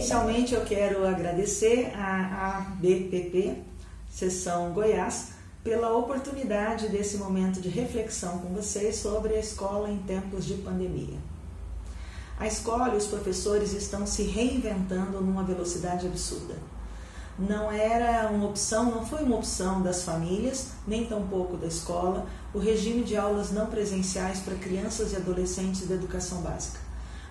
Inicialmente eu quero agradecer à ABPP, Seção Goiás, pela oportunidade desse momento de reflexão com vocês sobre a escola em tempos de pandemia. A escola e os professores estão se reinventando numa velocidade absurda. Não foi uma opção das famílias, nem tampouco da escola, o regime de aulas não presenciais para crianças e adolescentes da educação básica.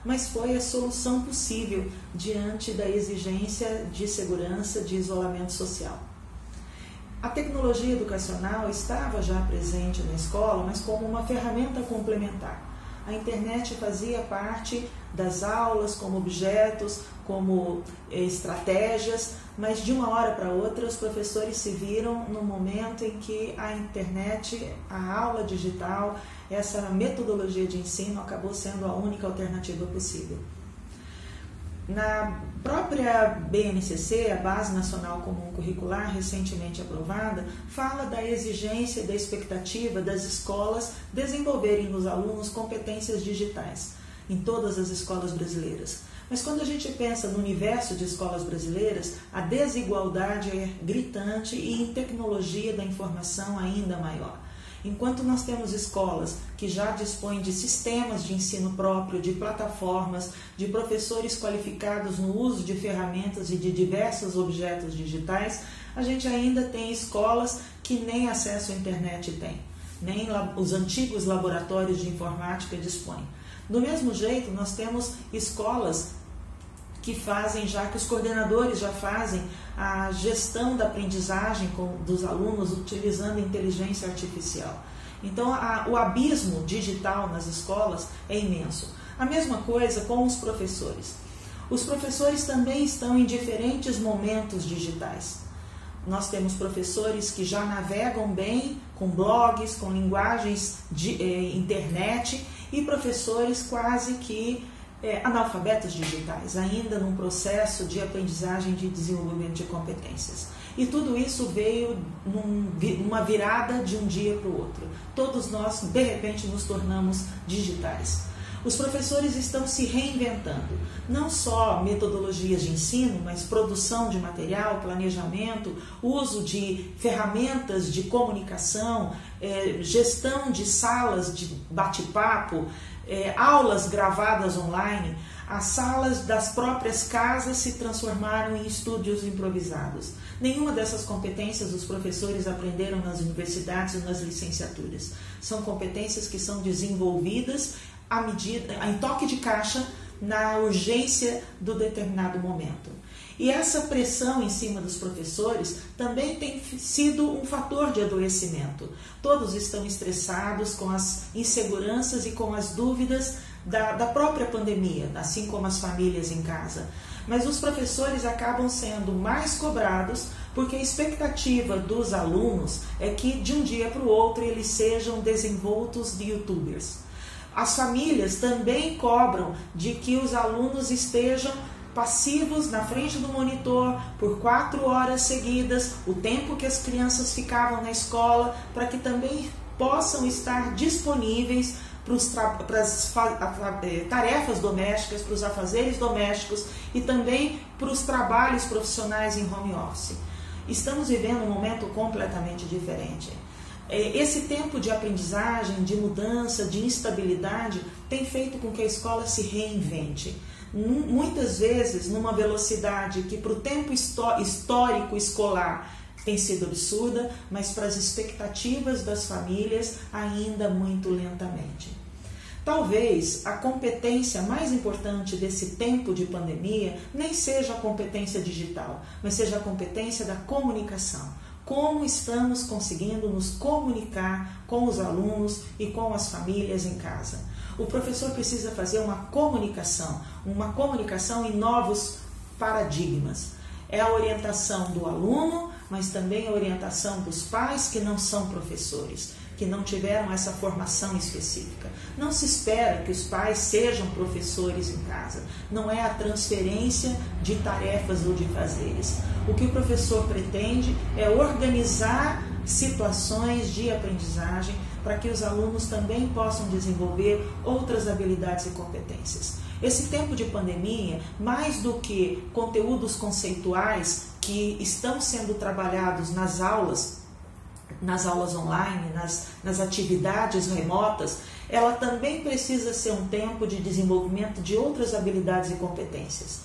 Mas foi a solução possível diante da exigência de segurança, de isolamento social. A tecnologia educacional estava já presente na escola, mas como uma ferramenta complementar. A internet fazia parte das aulas como objetos, como estratégias, mas de uma hora para outra os professores se viram no momento em que a internet, a aula digital, essa metodologia de ensino acabou sendo a única alternativa possível. Na própria BNCC, a Base Nacional Comum Curricular, recentemente aprovada, fala da exigência e da expectativa das escolas desenvolverem nos alunos competências digitais, em todas as escolas brasileiras. Mas quando a gente pensa no universo de escolas brasileiras, a desigualdade é gritante e em tecnologia da informação ainda maior. Enquanto nós temos escolas que já dispõem de sistemas de ensino próprio, de plataformas, de professores qualificados no uso de ferramentas e de diversos objetos digitais, a gente ainda tem escolas que nem acesso à internet têm, nem os antigos laboratórios de informática dispõem. Do mesmo jeito, nós temos escolas que os coordenadores já fazem a gestão da aprendizagem dos alunos utilizando inteligência artificial. Então, o abismo digital nas escolas é imenso. A mesma coisa com os professores. Os professores também estão em diferentes momentos digitais. Nós temos professores que já navegam bem com blogs, com linguagens de internet, e professores quase que analfabetos digitais, ainda num processo de aprendizagem de desenvolvimento de competências. E tudo isso veio numa virada de um dia para o outro. Todos nós, de repente, nos tornamos digitais. Os professores estão se reinventando, não só metodologias de ensino, mas produção de material, planejamento, uso de ferramentas de comunicação, gestão de salas de bate-papo, aulas gravadas online. As salas das próprias casas se transformaram em estúdios improvisados. Nenhuma dessas competências os professores aprenderam nas universidades ou nas licenciaturas. São competências que são desenvolvidas em toque de caixa, na urgência do determinado momento. E essa pressão em cima dos professores também tem sido um fator de adoecimento. Todos estão estressados com as inseguranças e com as dúvidas da própria pandemia, assim como as famílias em casa. Mas os professores acabam sendo mais cobrados porque a expectativa dos alunos é que de um dia para o outro eles sejam desenvoltos de youtubers. As famílias também cobram de que os alunos estejam passivos na frente do monitor por 4 horas seguidas, o tempo que as crianças ficavam na escola, para que também possam estar disponíveis para as tarefas domésticas, para os afazeres domésticos e também para os trabalhos profissionais em home office. Estamos vivendo um momento completamente diferente. Esse tempo de aprendizagem, de mudança, de instabilidade tem feito com que a escola se reinvente. Muitas vezes numa velocidade que para o tempo histórico escolar tem sido absurda, mas para as expectativas das famílias ainda muito lentamente. Talvez a competência mais importante desse tempo de pandemia nem seja a competência digital, mas seja a competência da comunicação. Como estamos conseguindo nos comunicar com os alunos e com as famílias em casa. O professor precisa fazer uma comunicação em novos paradigmas. É a orientação do aluno, mas também a orientação dos pais que não são professores, que não tiveram essa formação específica. Não se espera que os pais sejam professores em casa. Não é a transferência de tarefas ou de fazeres. O que o professor pretende é organizar situações de aprendizagem para que os alunos também possam desenvolver outras habilidades e competências. Esse tempo de pandemia, mais do que conteúdos conceituais que estão sendo trabalhados nas aulas online, nas atividades remotas, ela também precisa ser um tempo de desenvolvimento de outras habilidades e competências.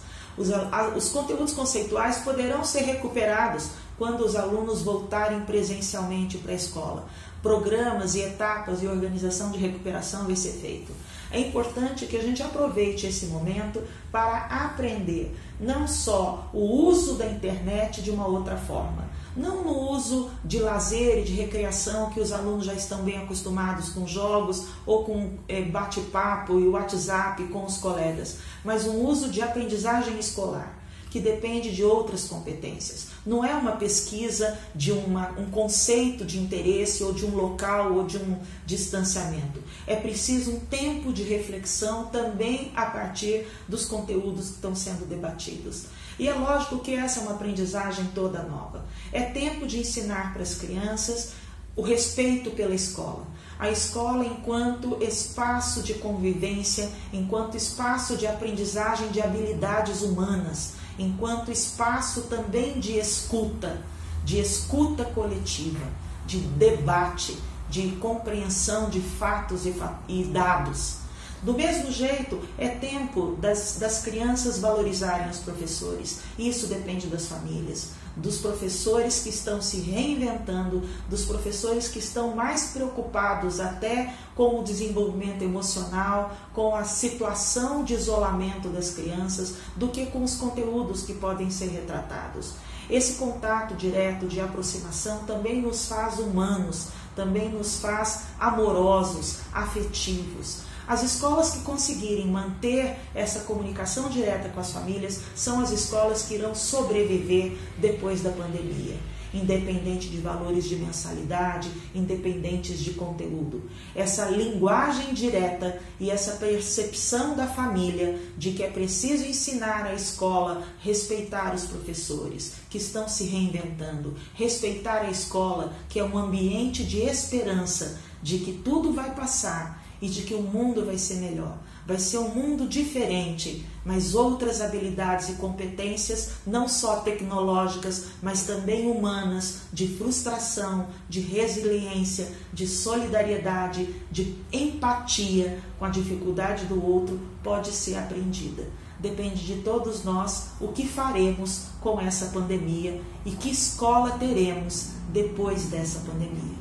Os conteúdos conceituais poderão ser recuperados quando os alunos voltarem presencialmente para a escola. Programas e etapas e organização de recuperação vai ser feito. É importante que a gente aproveite esse momento para aprender não só o uso da internet de uma outra forma, não no uso de lazer e de recreação que os alunos já estão bem acostumados com jogos ou com bate-papo e WhatsApp com os colegas, mas um uso de aprendizagem escolar, que depende de outras competências. Não é uma pesquisa de um conceito de interesse ou de um local ou de um distanciamento. É preciso um tempo de reflexão também a partir dos conteúdos que estão sendo debatidos. E é lógico que essa é uma aprendizagem toda nova. É tempo de ensinar para as crianças o respeito pela escola. A escola enquanto espaço de convivência, enquanto espaço de aprendizagem de habilidades humanas, enquanto espaço também de escuta coletiva, de debate, de compreensão de fatos e dados. Do mesmo jeito, é tempo das crianças valorizarem os professores. Isso depende das famílias, dos professores que estão se reinventando, dos professores que estão mais preocupados até com o desenvolvimento emocional, com a situação de isolamento das crianças, do que com os conteúdos que podem ser retratados. Esse contato direto de aproximação também nos faz humanos, também nos faz amorosos, afetivos. As escolas que conseguirem manter essa comunicação direta com as famílias são as escolas que irão sobreviver depois da pandemia, independente de valores de mensalidade, independentes de conteúdo. Essa linguagem direta e essa percepção da família de que é preciso ensinar a escola, respeitar os professores que estão se reinventando, respeitar a escola, que é um ambiente de esperança, de que tudo vai passar e de que o mundo vai ser melhor. Vai ser um mundo diferente, mas outras habilidades e competências, não só tecnológicas, mas também humanas, de frustração, de resiliência, de solidariedade, de empatia com a dificuldade do outro, pode ser aprendida. Depende de todos nós o que faremos com essa pandemia e que escola teremos depois dessa pandemia.